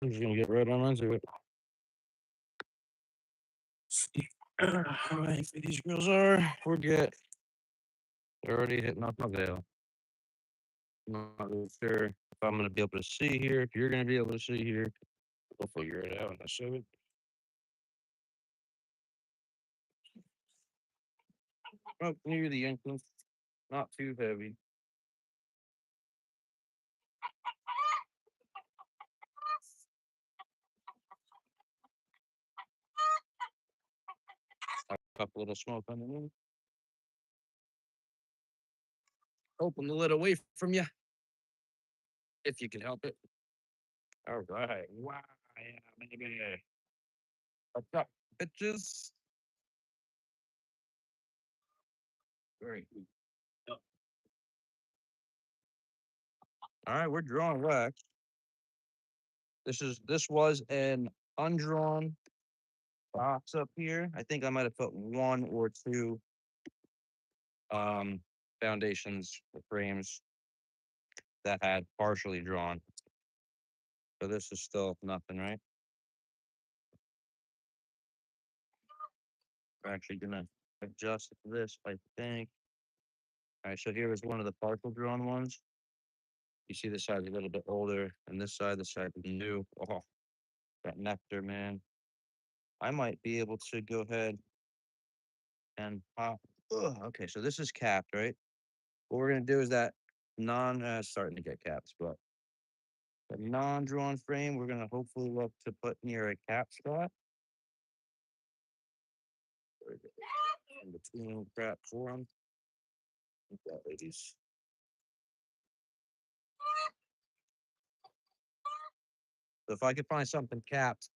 I'm just gonna get right on into it. How many these girls are? We're good. They're already hitting off my veil. I'm not really sure if I'm gonna be able to see here. If you're gonna be able to see here, we'll figure it out in a second. Up near the entrance, not too heavy. A couple little smoke underneath. Open the lid away from you if you can help it. All right. Wow. Yeah, baby. What's up, bitches? Very good. All right, we're drawing wax. This was an undrawn box up here. I think I might have put one or two um foundations or frames that had partially drawn. So this is still nothing, right? We're actually gonna adjust this, I think. All right, so here is one of the partial drawn ones. You see this side's a little bit older, and this side is new. Oh, that nectar, man. I might be able to go ahead and pop. Ugh, okay, so this is capped, right? What we're gonna do is that starting to get caps, but the non-drawn frame, we're gonna hopefully look to put near a cap spot. In between crap for them. That ladies. So if I could find something capped,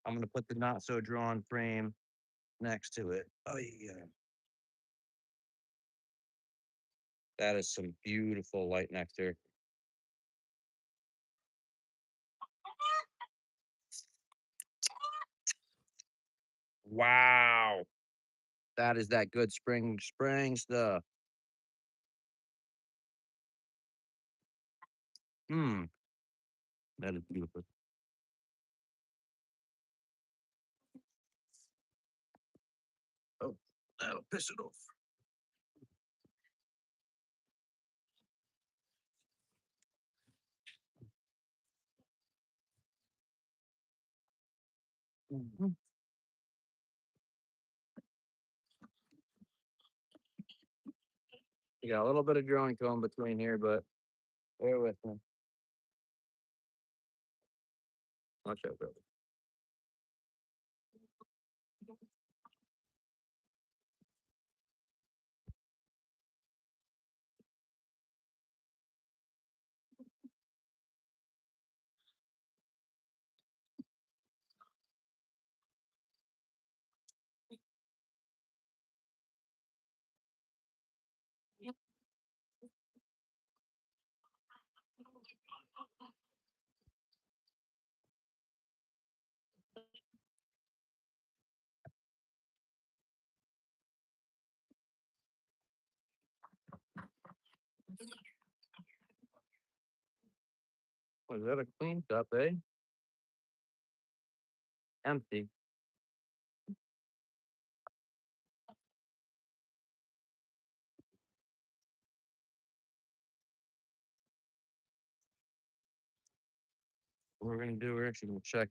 I'm gonna put the not so drawn frame next to it. Oh yeah. That is some beautiful light nectar. Wow. That is that good spring stuff. Hmm. That is beautiful. Oh, that'll piss it off. Mhm. You got a little bit of growing cone between here, but bear with me. Watch out, brother. Was that a clean cup, eh? Empty. What we're gonna do, we're actually gonna check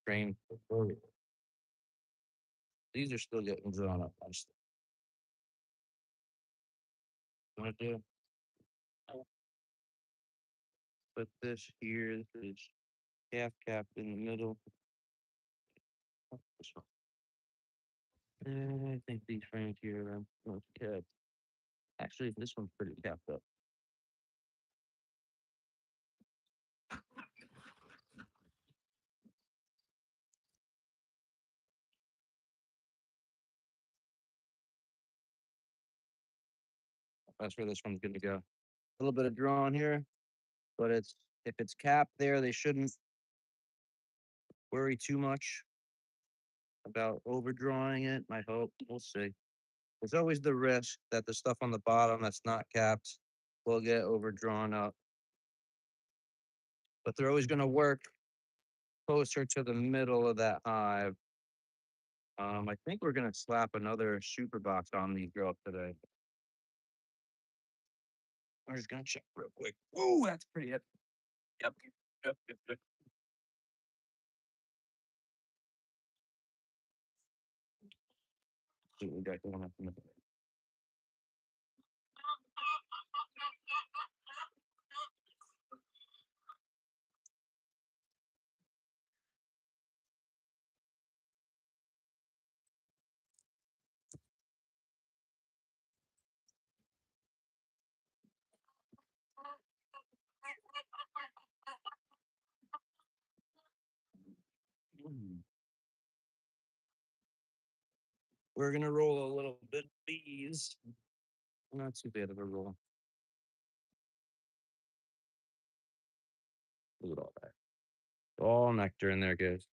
frame. These are still getting drawn up. I'm still gonna do put this here. This is half capped in the middle. This one. I think these frames here are most capped. Actually, this one's pretty capped up. That's where this one's gonna go. A little bit of drawn here, but it's if it's capped there, they shouldn't worry too much about overdrawing it. I hope. We'll see. There's always the risk that the stuff on the bottom that's not capped will get overdrawn up. But they're always going to work closer to the middle of that hive. I think we're gonna slap another super box on these girls today. I'm just gonna check real quick. Oh, that's pretty heavy. Yep. Yep. See what we got going on. We're gonna roll a little bit of bees. Not too bad of a roll. Look at all that. All nectar in there, guys.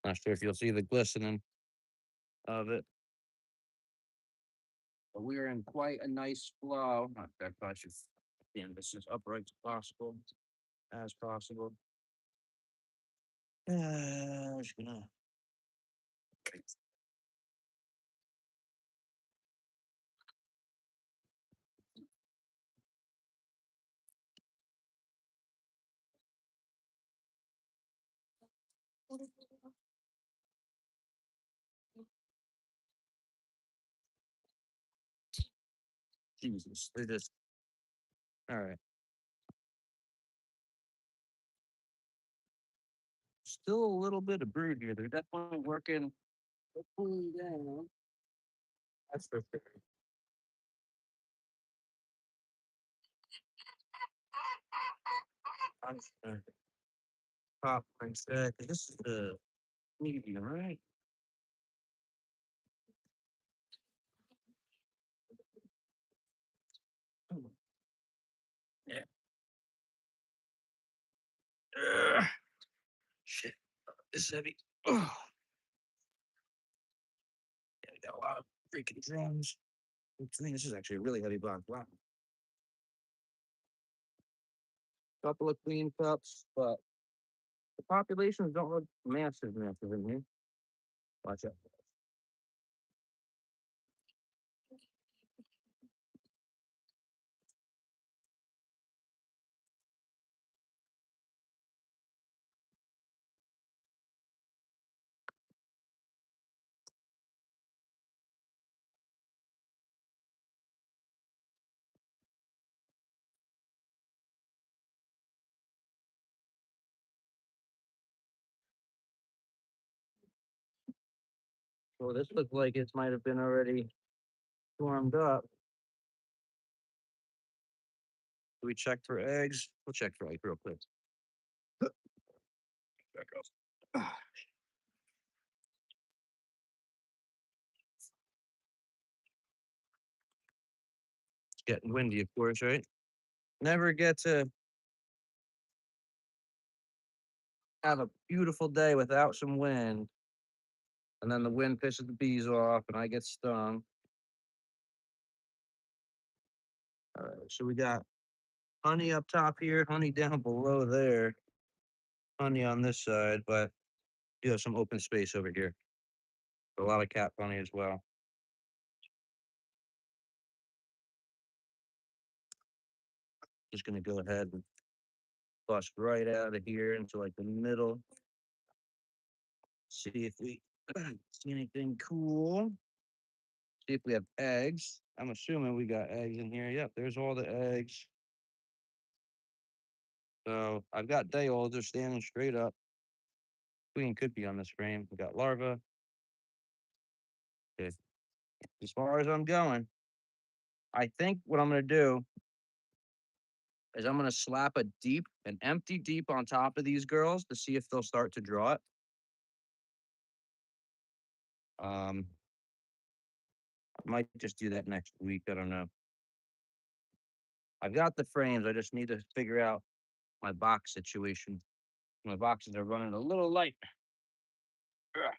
Not sure if you'll see the glistening of it. But we are in quite a nice flow. Not that I should stand this as upright as possible. As possible. Just gonna. Jesus, they're just all right. Still a little bit of brood here. They're definitely working. They're cooling down. That's for sure. I'm just gonna pop my set. This is the medium, right? Yeah. Ugh, shit. This is heavy. Oh, yeah, we got a lot of freaking drums. I think this is actually a really heavy box. Wow. Couple of clean cups, but the populations don't look massive in here. Watch out. So this looks like it might have been already warmed up. Do we check for eggs? We'll check for eggs real quick. There goes. It's getting windy, of course, right? Never get to have a beautiful day without some wind. And then the wind pisses the bees off and I get stung. All right, so we got honey up top here, honey down below there, honey on this side, but you have some open space over here. A lot of cat honey as well. Just gonna go ahead and bust right out of here into like the middle. See if we see anything cool. See if we have eggs. I'm assuming we got eggs in here. Yep, there's all the eggs. So I've got day olds are standing straight up. Queen could be on this frame. We got larva. Okay. As far as I'm going, I think what I'm gonna do is I'm gonna slap an empty deep on top of these girls to see if they'll start to draw it. I might just do that next week. I don't know. I've got the frames. I just need to figure out my box situation. My boxes are running a little light. Ugh.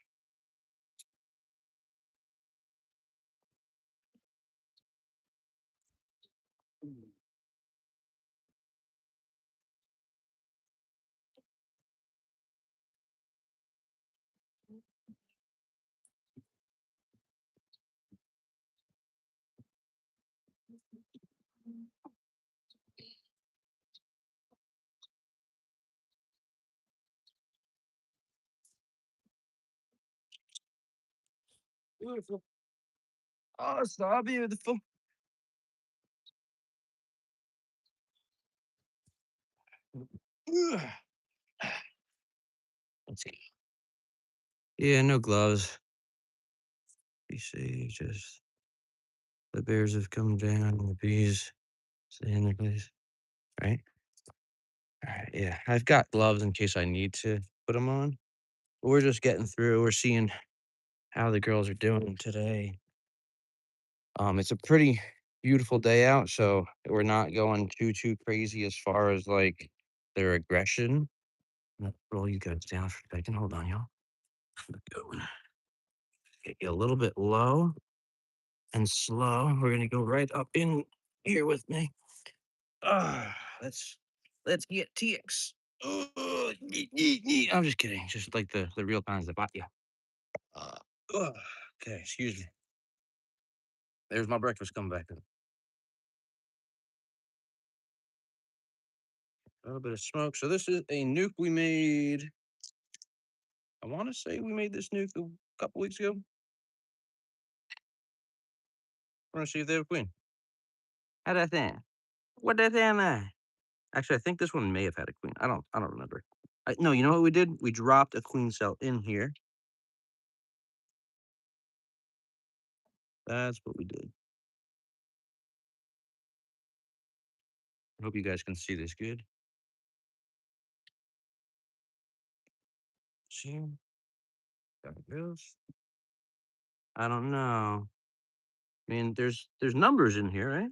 Beautiful. Oh, so beautiful. Ugh. Let's see. Yeah, no gloves. You see, just the bears have come down and the bees stay in their place. Right? All right. Yeah. I've got gloves in case I need to put them on. We're just getting through. We're seeing how the girls are doing today. It's a pretty beautiful day out, so we're not going too crazy as far as like their aggression. Let's roll you guys down for a second. Hold on, y'all. Go. Get you a little bit low and slow. We're gonna go right up in here with me. Ah, let's get TX. I'm just kidding. Just like the real kinds that bite you. Uh, ugh. Okay, excuse me. There's my breakfast coming back. A little bit of smoke. So this is a nuke we made. I want to say we made this nuke a couple weeks ago. We're gonna see if they have a queen. How'd that sound? What that sound like? Actually, I think this one may have had a queen. I don't remember. No, you know what we did? We dropped a queen cell in here. That's what we did. I hope you guys can see this good. See? There it goes. I don't know. I mean, there's numbers in here, right?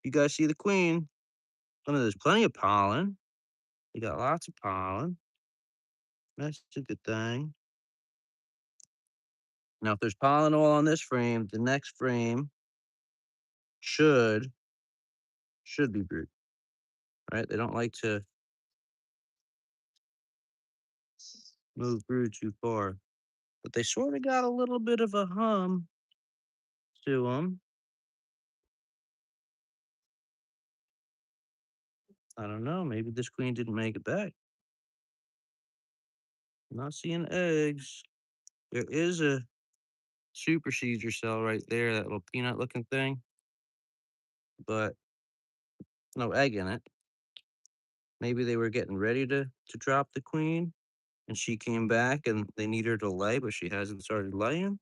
You guys see the queen? There's plenty of pollen. You got lots of pollen. That's a good thing. Now, if there's pollen all on this frame, the next frame should be brood, right? They don't like to move brood too far, but they sort of got a little bit of a hum to them. I don't know. Maybe this queen didn't make it back. Not seeing eggs. There is a super seeder cell right there, that little peanut looking thing, but no egg in it. Maybe they were getting ready to drop the queen and she came back and they need her to lay, but she hasn't started laying.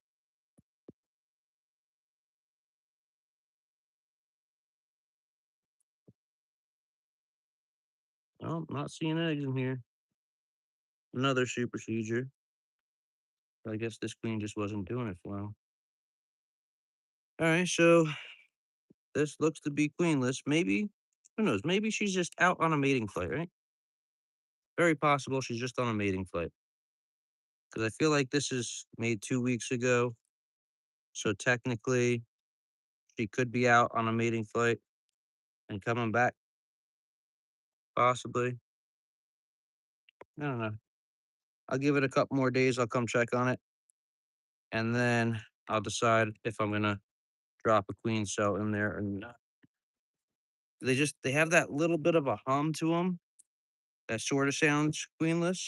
No, not seeing eggs in here. Another super seeder. I guess this queen just wasn't doing it well. All right, so this looks to be queenless. Maybe, who knows? Maybe she's just out on a mating flight, right? Very possible she's just on a mating flight. Because I feel like this is made 2 weeks ago. So technically, she could be out on a mating flight and coming back, possibly. I don't know. I'll give it a couple more days. I'll come check on it. And then I'll decide if I'm going to drop a queen cell in there or not. They have that little bit of a hum to them that sort of sounds queenless.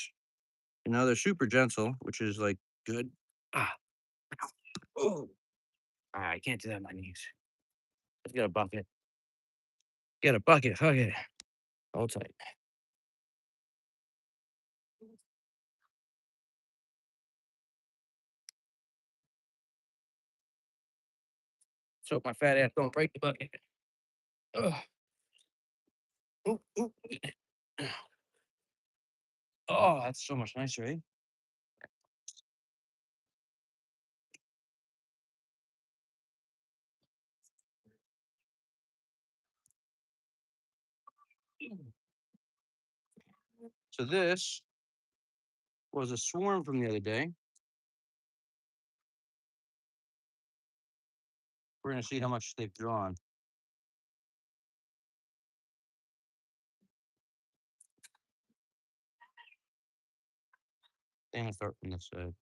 They're super gentle, which is like good. Ah, oh, I can't do that on my knees. Let's get a bucket. Get a bucket. Fuck it. Hold tight. So my fat ass don't break the bucket. Ugh. Ooh, ooh. Oh, that's so much nicer, eh? So this was a swarm from the other day. We're gonna see how much they've drawn. I'm gonna start from this side.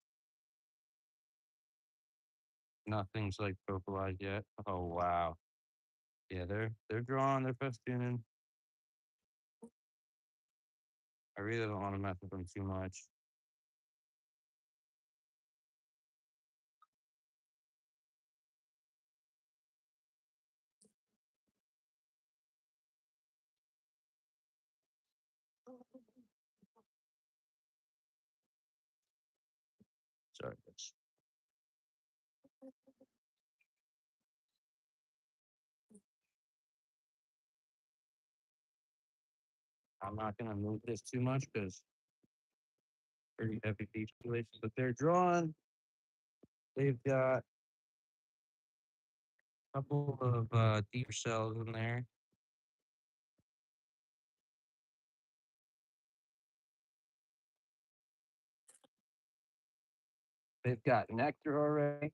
Nothing's like vocalized yet. Oh wow. Yeah, they're drawing, they're festooning. I really don't want to mess with them too much. Sorry, guys. I'm not gonna move this too much because pretty heavy beach places, but they're drawn. They've got a couple of deeper cells in there. They've got nectar already.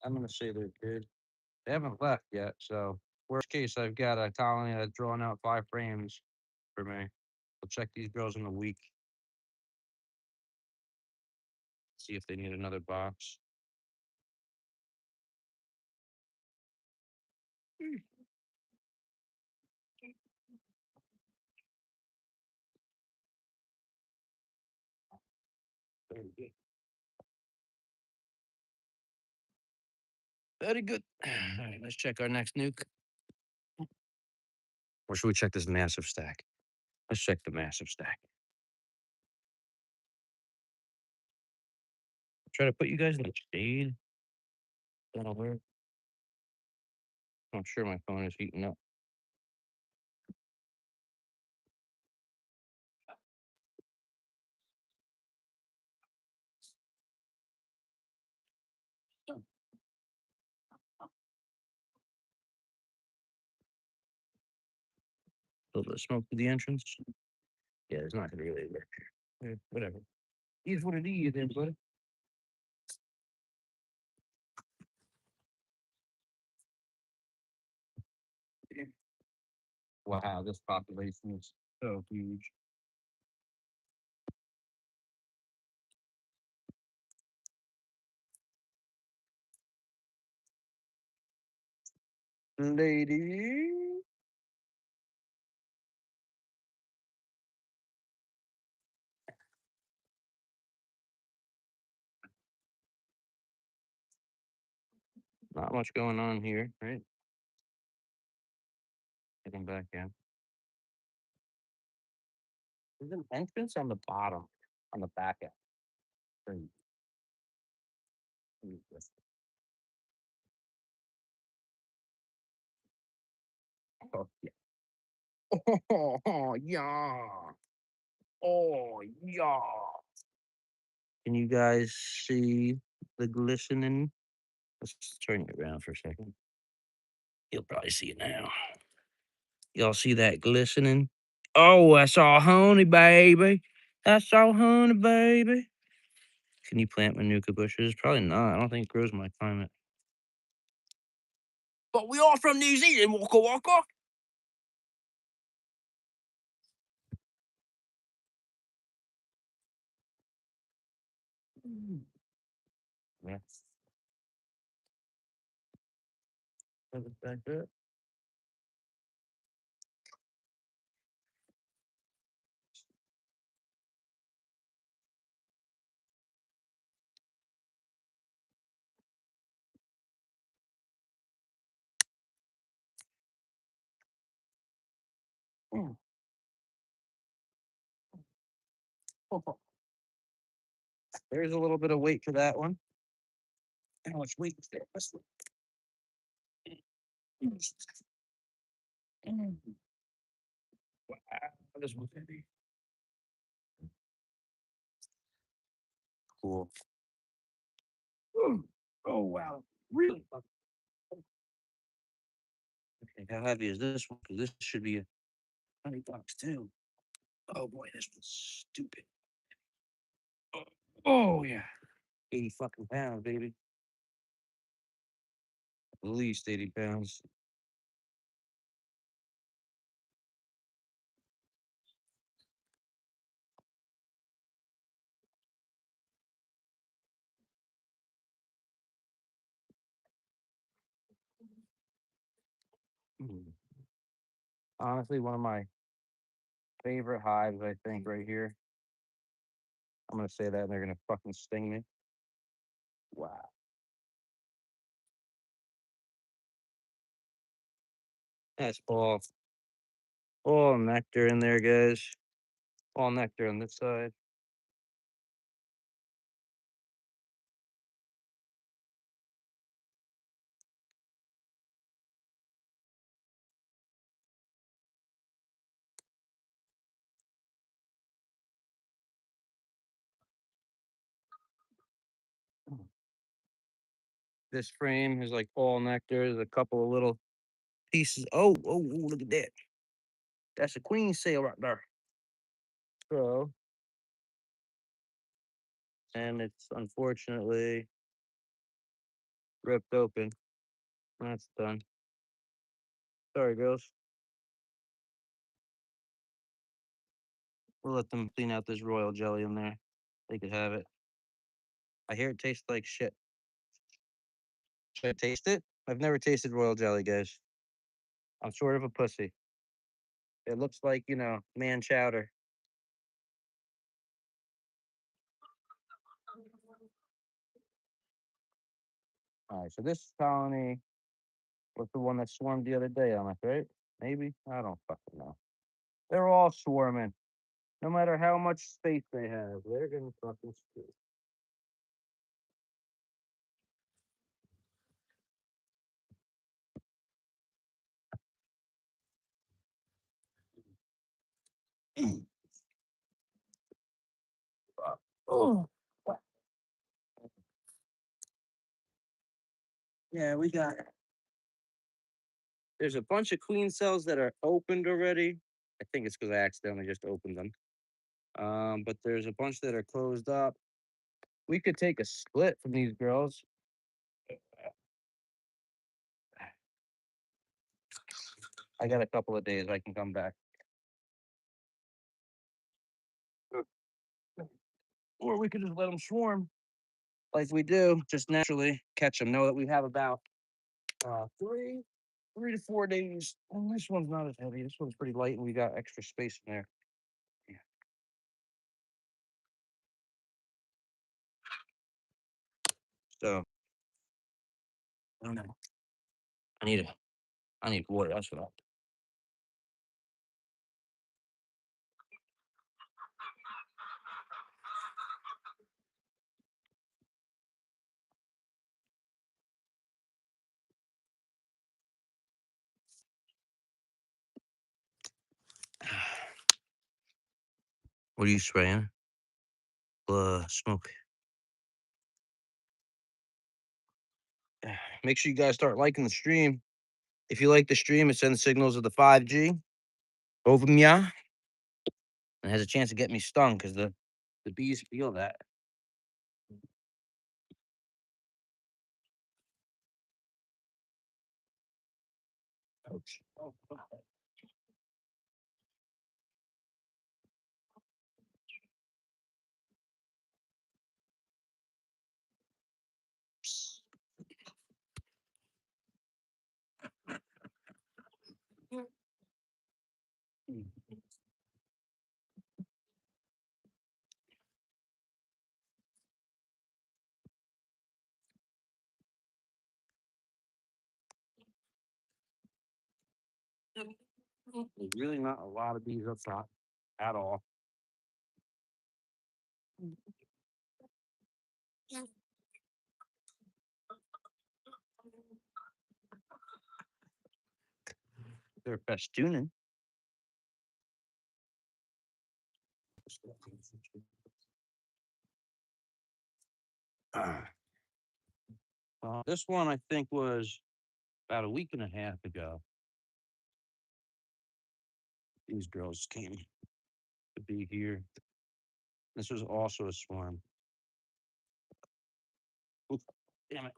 I'm gonna say they're good. They haven't left yet, so worst case, I've got a colony that's drawn out 5 frames for me. We'll check these girls in a week, see if they need another box. Very good. Very good. All right, let's check our next nuke. Or should we check this massive stack? Let's check the massive stack. Try to put you guys in the shade. That'll work. I'm sure my phone is heating up. A little bit of smoke to the entrance. Yeah, it's not gonna really work. Whatever. Is what it is, then, buddy. Wow, this population is so huge. Lady. Not much going on here, right? Getting back in. There's an entrance on the bottom, on the back end. Very- very good. Oh, yeah. Oh, yeah. Oh, yeah. Can you guys see the glistening? Let's turn it around for a second. You'll probably see it now. Y'all see that glistening? Oh, that's all honey, baby. That's all honey, baby. Can you plant manuka bushes? Probably not. I don't think it grows my climate. But we are from New Zealand, Waka Waka. Yes. Back up. Mm. There's a little bit of weight to that one. How much weight is there? Wow, this one's heavy. Cool. Oh wow, really? Okay, how heavy is this one? 'Cause this should be a $20 too. Oh boy, this one's stupid. Oh yeah, 80 fucking pounds, baby. At least 80 pounds. Mm. Honestly, one of my favorite hives, I think, right here. I'm gonna say that, and they're gonna fucking sting me. Wow. That's all nectar in there, guys. All nectar on this side. This frame is like all nectar. There's a couple of little pieces. Oh, look at that. That's a queen cell right there. So, and it's unfortunately ripped open. That's done. Sorry, girls. We'll let them clean out this royal jelly in there. They could have it. I hear it tastes like shit. Should I taste it? I've never tasted royal jelly, guys. I'm sort of a pussy. It looks like, man chowder. All right, so this colony was the one that swarmed the other day on us, right? Maybe? I don't fucking know. They're all swarming. No matter how much space they have, they're gonna fucking screw. Oh, yeah, we got it. There's a bunch of queen cells that are opened already. I think it's because I accidentally just opened them. But there's a bunch that are closed up. We could take a split from these girls. I got a couple of days. I can come back. Or we could just let them swarm like we do, just naturally catch them. Know that we have about three to 4 days. And this one's not as heavy. This one's pretty light, and we got extra space in there. Yeah. So I don't know. I need water. That's what I. What are you spraying? Smoke. Make sure you guys start liking the stream. If you like the stream, it sends signals of the 5G over me, and has a chance to get me stung because the bees feel that. Ouch. Oh, there's really not a lot of bees up top at all. They're festooning. This one I think was about a week and a half ago. These girls came to be here. This was also a swarm. Oof, damn it.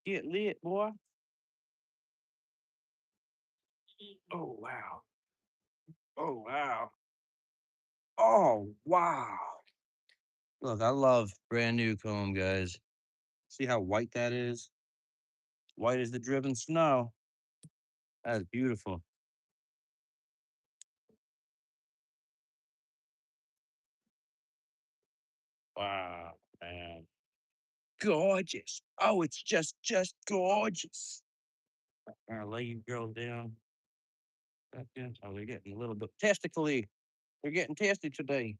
Get lit, boy. Oh, wow. Oh, wow. Oh, wow. Look, I love brand new comb, guys. See how white that is? White as the driven snow. That's beautiful. Wow, man. Gorgeous. Oh, it's just gorgeous. I'm gonna lay you girls down. Oh, they're getting a little bit testically. They're getting tested today.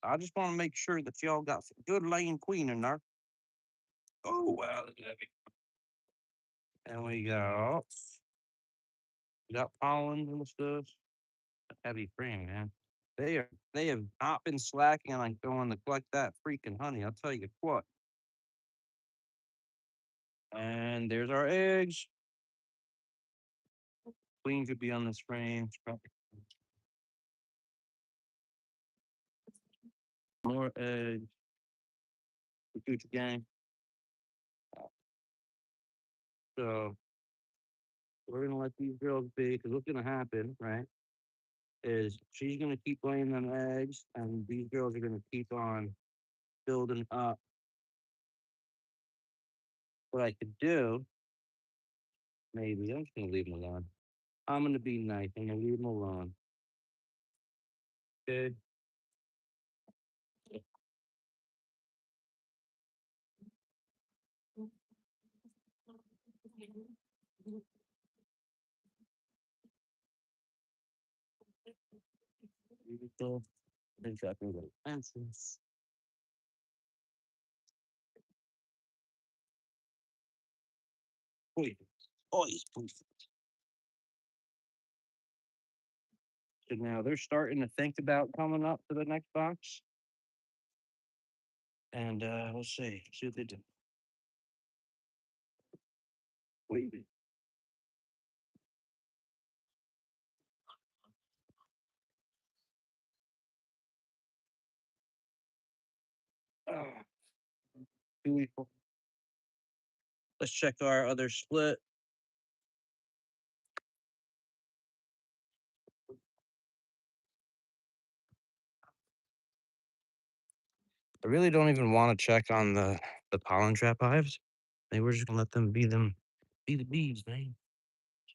I just want to make sure that y'all got some good laying queen in there. Oh, wow, that's heavy. And we got pollen and stuff. Heavy frame, man. They have not been slacking on going to collect that freaking honey. I'll tell you what. And there's our eggs. Queen could be on this frame. More eggs. The Gucci gang. So we're gonna let these girls be, because what's gonna happen, right? Is she's gonna keep laying them eggs, and these girls are gonna keep on building up. What I could do, maybe I'm just gonna leave them alone. I'm gonna be nice. I'm gonna leave them alone. Okay. Beautiful. Exactly what answers. Wait. Oh, he's perfect. So now they're starting to think about coming up to the next box. And we'll see what they do. Wait. Ah, beautiful. Let's check our other split. I really don't even want to check on the pollen trap hives. Maybe we're just gonna let them be the bees, man.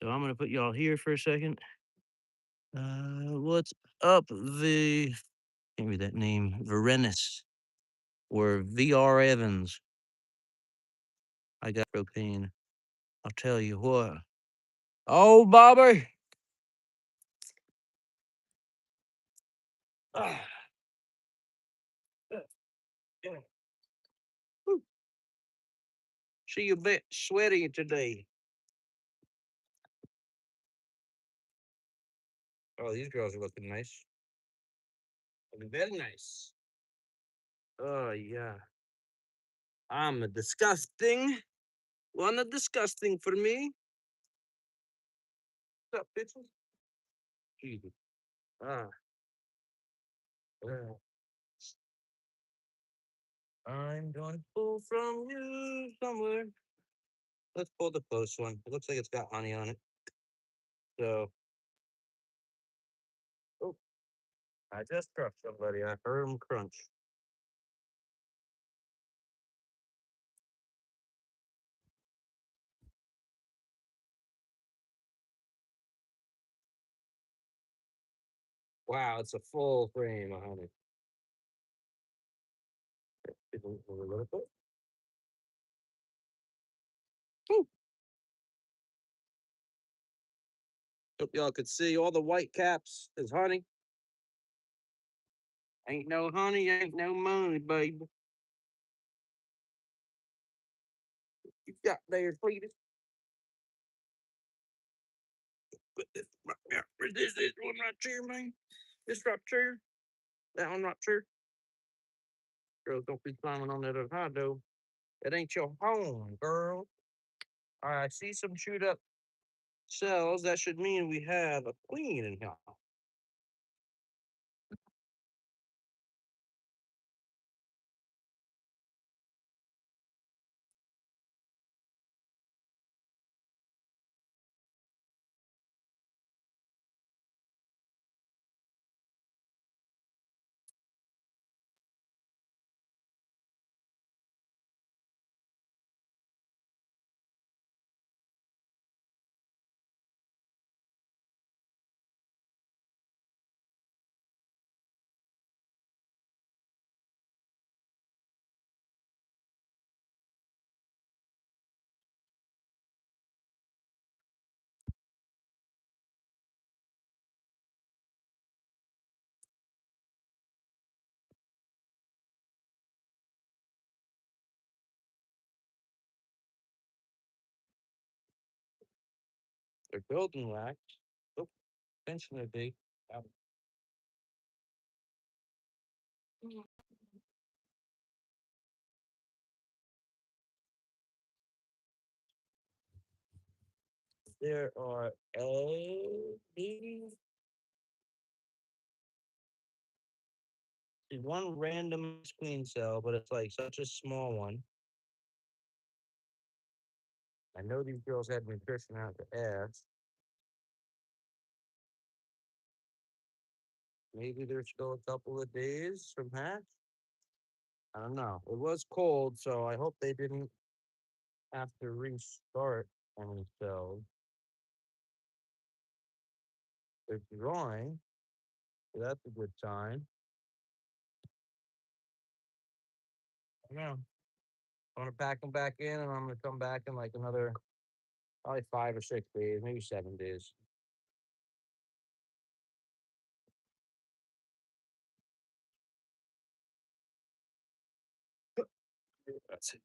So I'm gonna put y'all here for a second. What's up, the can't read that name, Varenis or VR Evans? I got propane. I'll tell you what. Oh, Bobby. Ah, yeah. Whew. See a bit sweaty today. Oh, these girls are looking nice. Looking very nice. Oh yeah. I'm a disgusting. Wanna disgusting for me? What's up, bitches? Jesus. Ah. Well, I'm gonna pull from you somewhere. Let's pull the close one. It looks like it's got honey on it. So, oh, I just crushed somebody. I heard him crunch. Wow, it's a full frame of honey. A little bit. Woo. Hope y'all could see all the white caps is honey. Ain't no honey, ain't no money, baby. You got there, sweetie. Put this right there. This one right here, man. This right here. That one right here. Girls, don't be climbing on that other high though. It ain't your home, girl. All right, I see some chewed up cells. That should mean we have a queen in here. They're building wax. Oh, eventually they. There are 80. There's one random queen cell, but it's like such a small one. I know these girls had nutrition out the ass. Maybe they're still a couple of days from hatch. I don't know. It was cold, so I hope they didn't have to restart any cells. They're drawing, so that's a good sign. Yeah. I'm gonna pack them back in, and I'm gonna come back in like another probably 5 or 6 days, maybe 7 days. That's it.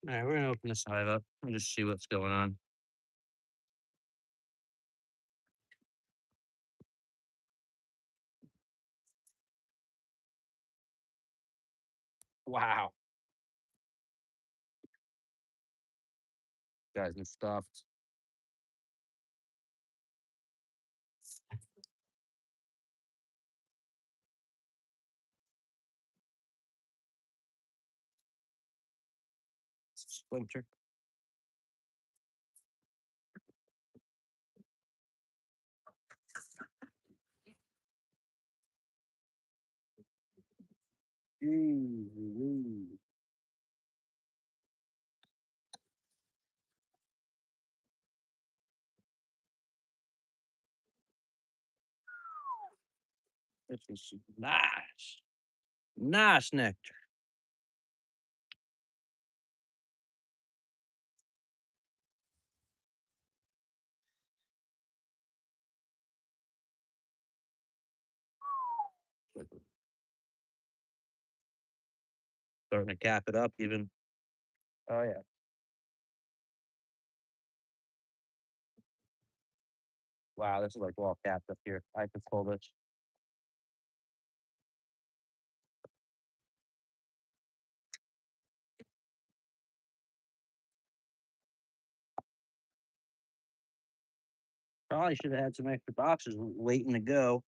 All right, we're gonna open this hive up and just see what's going on. Wow, guys, are stuffed. Splinter. Ooh. This is nice. Nice nectar. Starting to cap it up even. Oh yeah. Wow, this is like all capped up here. I can pull this. Probably should have had some extra boxes waiting to go.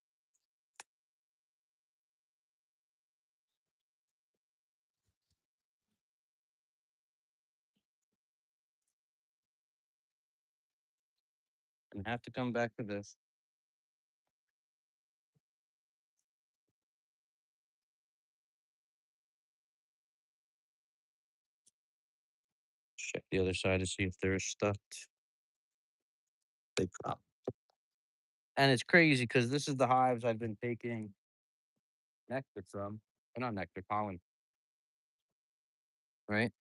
And have to come back to this. Check the other side to see if they're stuffed. They pop. And it's crazy because this is the hives I've been taking nectar from. Or not nectar, pollen, right?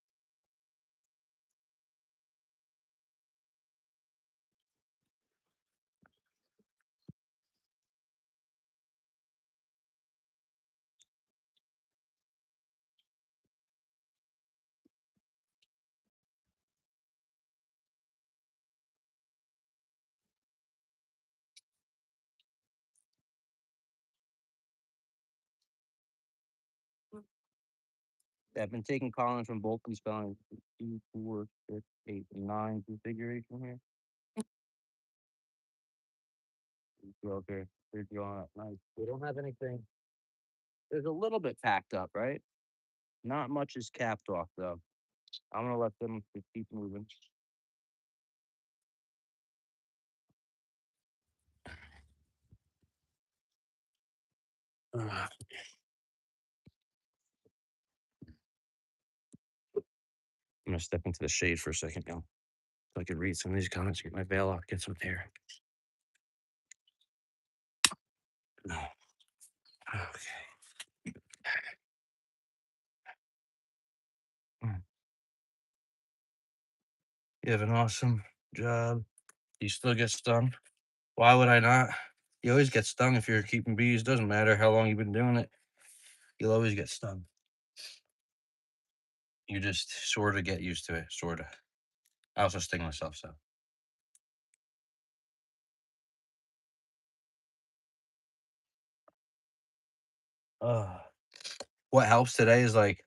I've been taking pollen from both these spellings. 2, 4, 6, 8, 9 configuration here. Okay, they're drawing up nice. We don't have anything. There's a little bit packed up, right? Not much is capped off though. I'm gonna let them keep moving. I'm gonna step into the shade for a second now, so I can read some of these comments, get my veil off, get some air. Okay. Mm. You have an awesome job. You still get stung. Why would I not? You always get stung if you're keeping bees. Doesn't matter how long you've been doing it. You'll always get stung. You just sort of get used to it, sort of. I also sting myself, so. Uh, what helps today is like,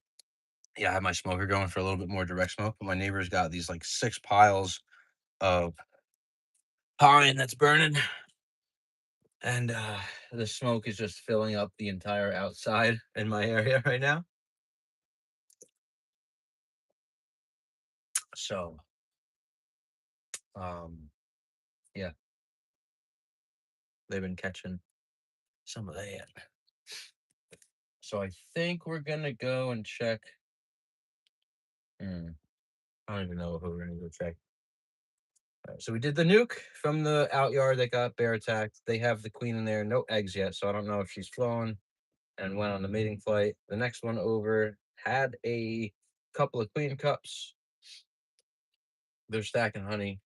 yeah, I have my smoker going for a little bit more direct smoke, but my neighbor's got these like 6 piles of pine that's burning, and the smoke is just filling up the entire outside in my area right now. So, um, yeah, they've been catching some of that. So I think we're gonna go and check. I don't even know who we're gonna go check. So we did the nuke from the out yard that got bear attacked. They have the queen in there, no eggs yet, so I don't know if she's flown and went on the mating flight. The next one over had a couple of queen cups. They're stacking honey.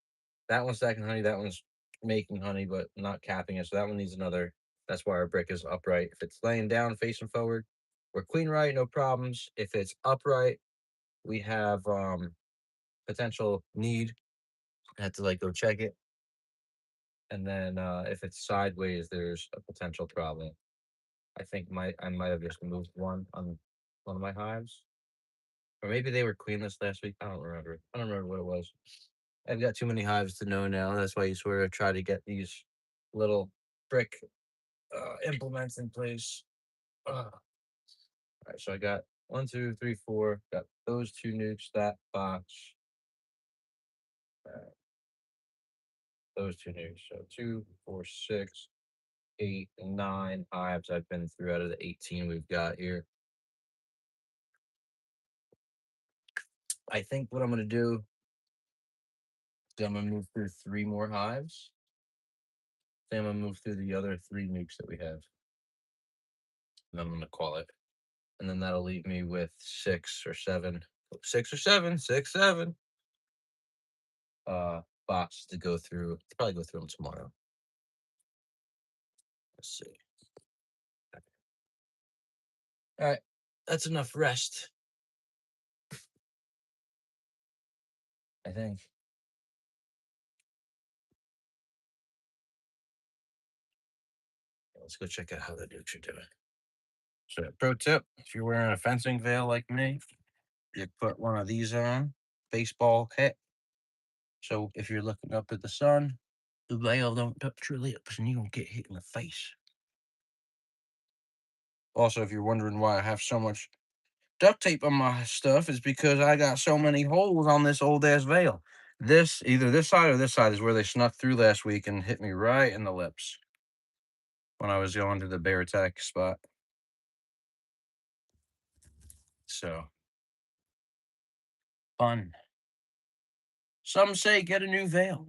That one's stacking honey. That one's making honey, but not capping it. So that one needs another. That's why our brick is upright. If it's laying down, facing forward, we're queen right, no problems. If it's upright, we have potential need. I had to like go check it. And then if it's sideways, there's a potential problem. I think I might have just moved one on one of my hives. Or maybe they were queenless last week. I don't remember. I don't remember what it was. I've got too many hives to know now. That's why you sort of try to get these little brick implements in place. All right, so I got 1, 2, 3, 4. Got those 2 nukes, that box. Those 2 nukes. So 2, 4, 6, 8, 9 hives I've been through out of the 18 we've got here. I think what I'm gonna do is I'm gonna move through 3 more hives. Then I'm gonna move through the other 3 nukes that we have. And I'm gonna call it. And then that'll leave me with 6 or 7. 6 or 7, 6, 7 boxes to go through. Probably go through them tomorrow. Let's see. All right, that's enough rest. I think. Let's go check out how the nukes are doing. So, pro tip: if you're wearing a fencing veil like me, you put one of these on, baseball hat. So if you're looking up at the sun, the veil don't touch your lips, and you don't get hit in the face. Also, if you're wondering why I have so much duct tape on my stuff, is because I got so many holes on this old ass veil. Either this side or this side is where they snuck through last week and hit me right in the lips when I was going to the bear attack spot. So fun. Some say get a new veil.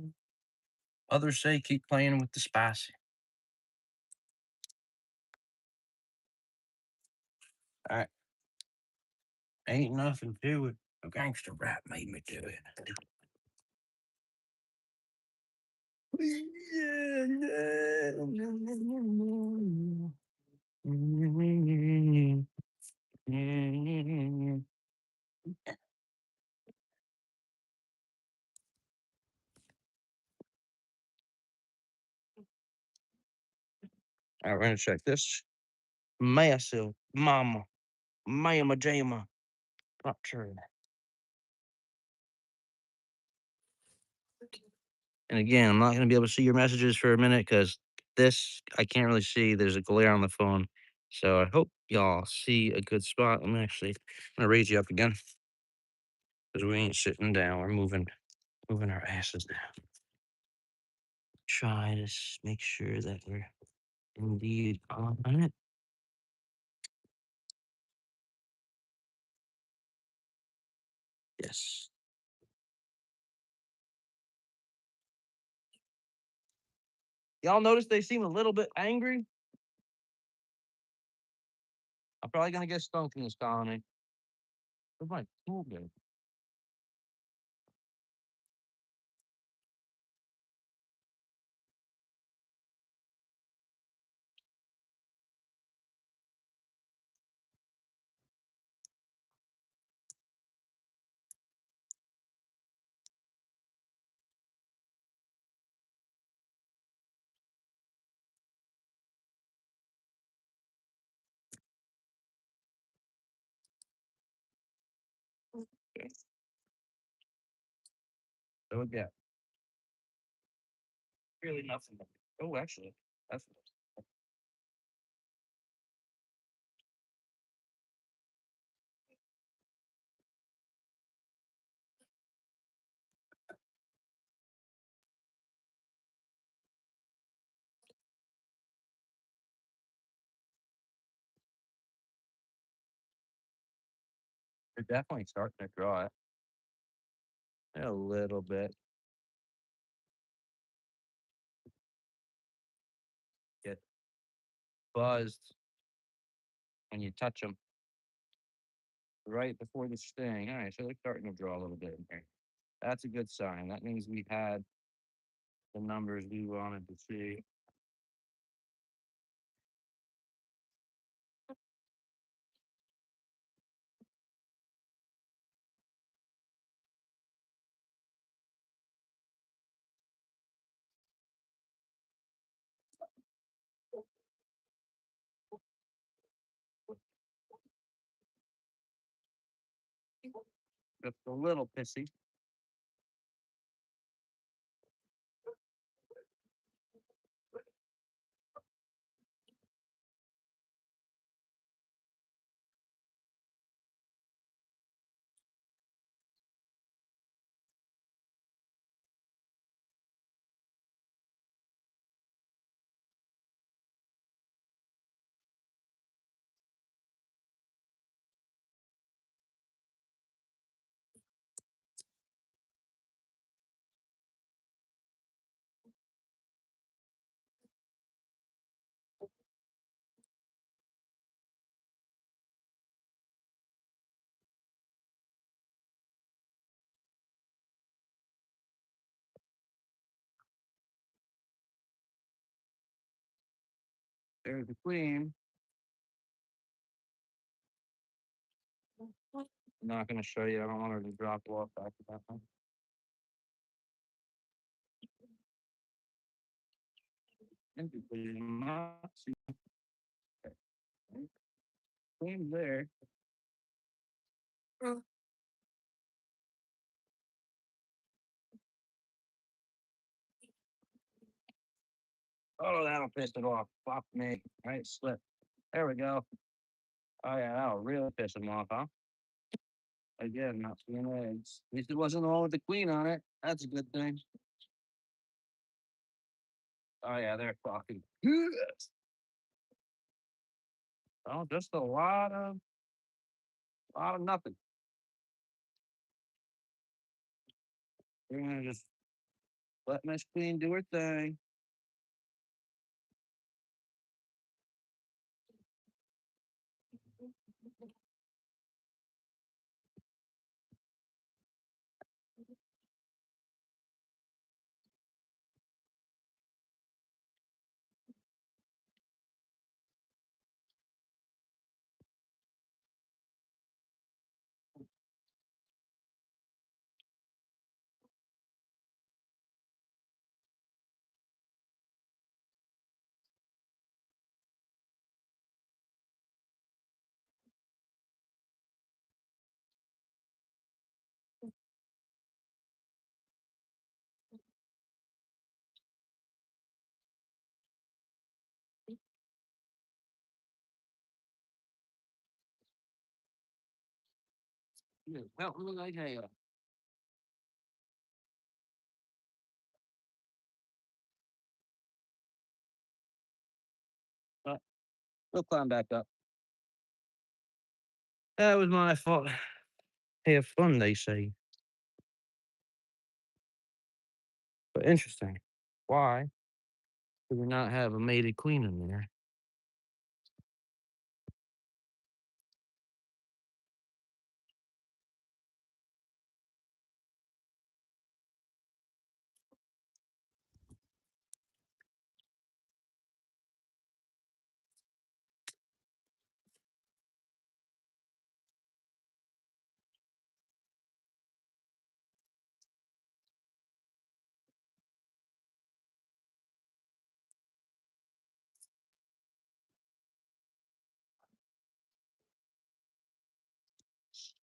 Others say keep playing with the spicy. All right. Ain't nothing to it. A gangster rap made me do it. All right, we're gonna check this. Massive mama, mama jama, not true. And again, I'm not gonna be able to see your messages for a minute because this I can't really see. There's a glare on the phone, so I hope y'all see a good spot. I'm gonna raise you up again because we ain't sitting down. We're moving our asses down. Try to make sure that we're indeed on it. Yes. Y'all notice they seem a little bit angry? I'm probably gonna get stunk in this colony. Where's my tool go? Okay. So again, really nothing. Oh, actually, that's they're definitely starting to draw it a little bit. Get buzzed when you touch them right before the sting. All right, so they're starting to draw a little bit in here. That's a good sign. That means we had the numbers we wanted to see. Just a little pissy. There's the queen. I'm not going to show you. I don't want her to drop off after that one. Queen there. Oh, that'll piss it off. Fuck me. Right, slip. There we go. Oh, yeah, that'll really piss him off, huh? Again, not seeing eggs. At least it wasn't the one with the queen on it. That's a good thing. Oh, yeah, they're fucking. Oh, just a lot of nothing. We're gonna just let Miss Queen do her thing. Yeah, well, look like hey, we'll climb back up. That was my fault. Have fun, they say. But interesting. Why Do we not have a mated queen in there?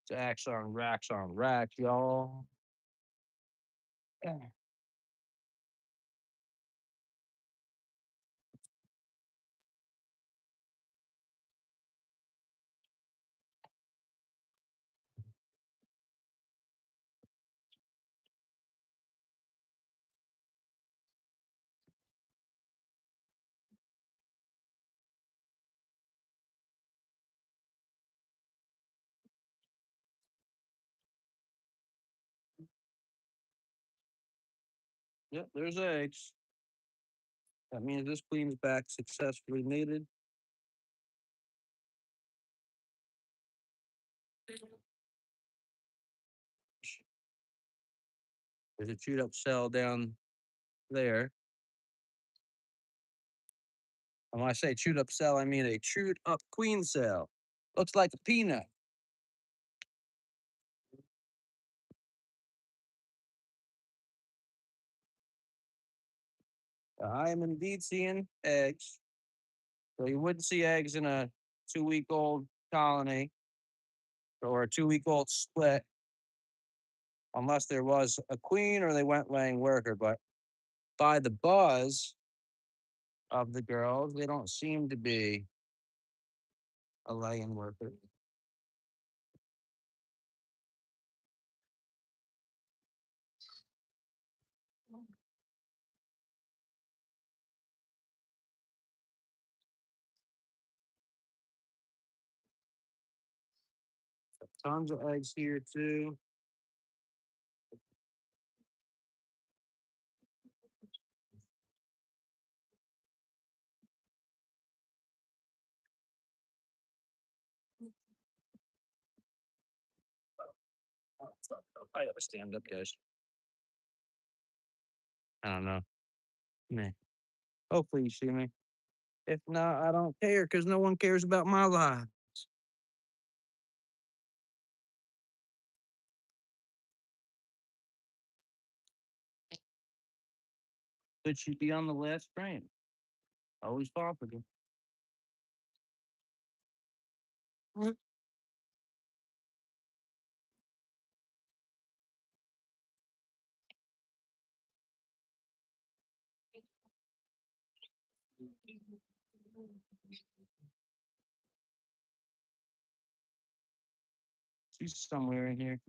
Stacks on racks, y'all. Yeah. Yep, there's eggs. That means this queen's back successfully mated. There's a chewed up cell down there. And when I say chewed up cell, I mean a chewed up queen cell. Looks like a peanut. I am indeed seeing eggs. So you wouldn't see eggs in a 2 week old colony or a 2 week old split unless there was a queen or they went laying worker. But by the buzz of the girls, they don't seem to be a laying worker. Tons of eggs here too. I gotta stand up, guys. I don't know. Meh. Hopefully you see me. If not, I don't care because no one cares about my life. But she'd be on the last frame. Always popular. She's somewhere in here.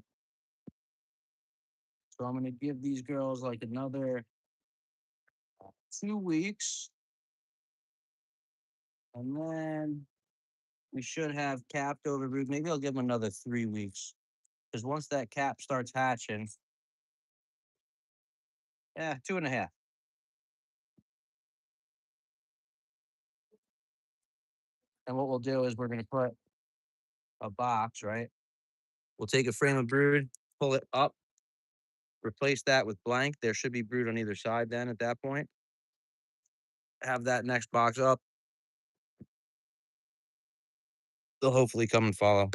So I'm gonna give these girls like another 2 weeks, and then we should have capped over brood. Maybe I'll give them another 3 weeks. Because once that cap starts hatching, yeah, 2.5. And what we'll do is we're gonna put a box, right? We'll take a frame of brood, pull it up, replace that with blank. There should be brood on either side then at that point. Have that next box up. They'll hopefully come and follow.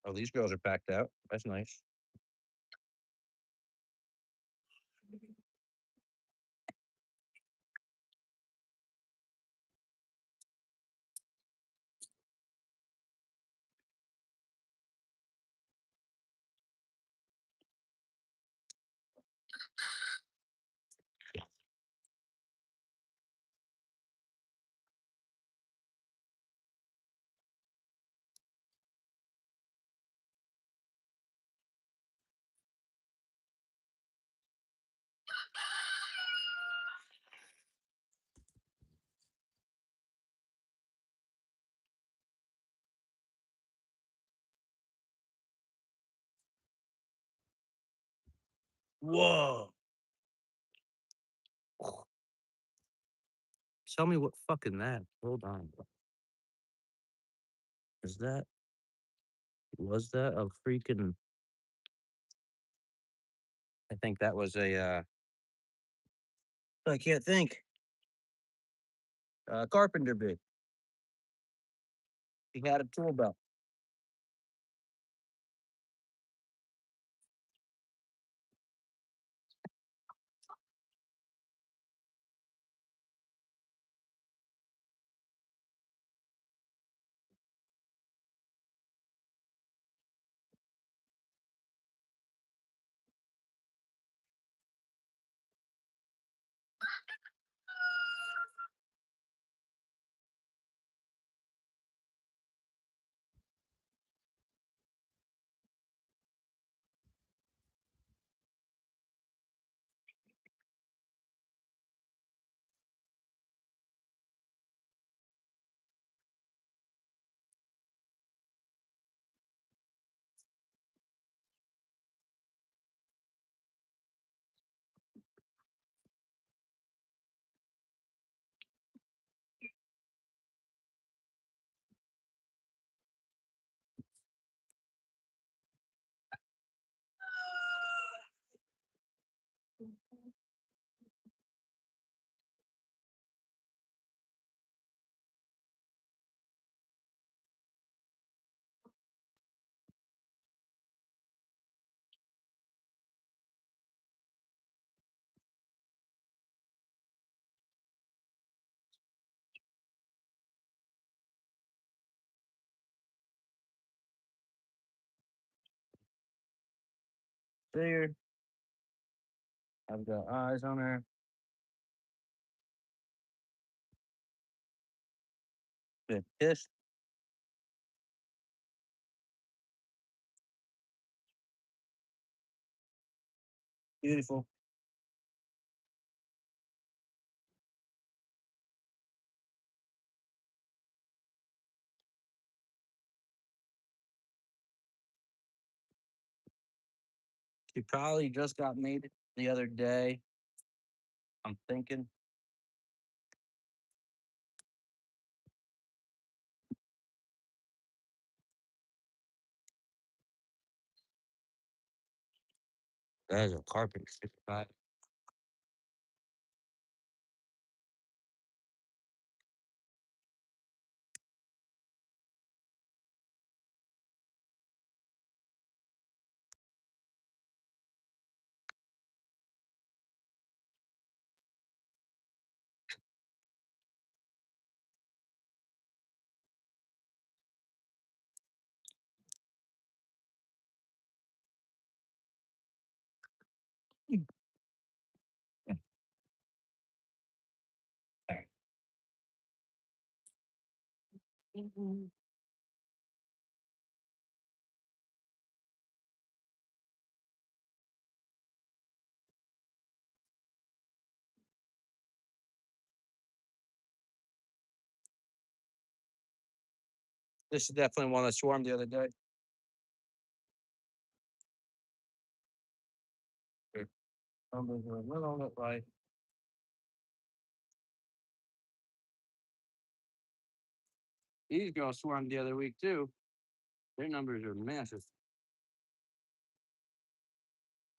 Oh, these girls are packed out. That's nice. Whoa. Tell me what fucking that. Hold on. Is that was that a freaking I think that was a I can't think. Carpenter bit. He had a tool belt. There. I've got eyes on her. Good kiss. Beautiful. She probably just got mated the other day. I'm thinking. That is a carpet 65. This is definitely one that swarmed the other day. Here. Numbers are a little bit like these girls swarmed the other week too. Their numbers are massive.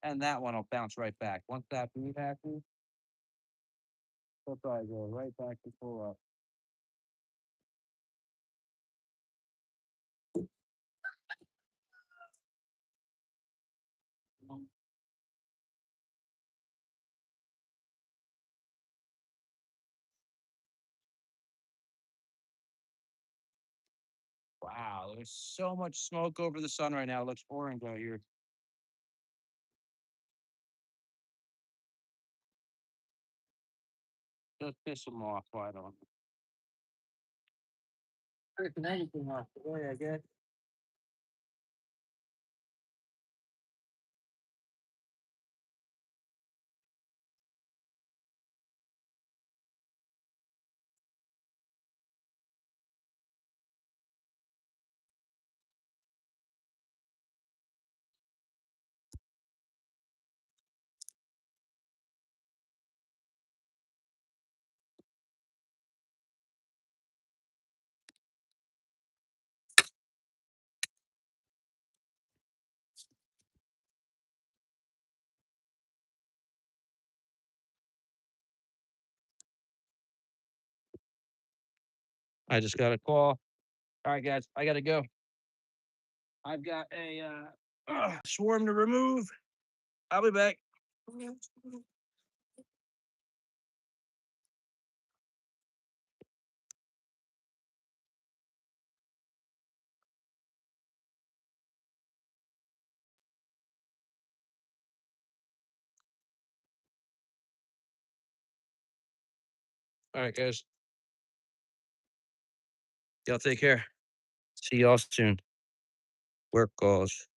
And that one will bounce right back. Once that breed happens, they'll probably go right back to full up. Wow, there's so much smoke over the sun right now. It looks orange out here. Just piss them off, why don't freaking anything off the way, I guess. I just got a call. All right, guys, I gotta go. I've got a swarm to remove. I'll be back. All right, guys. Y'all take care. See y'all soon. Work calls.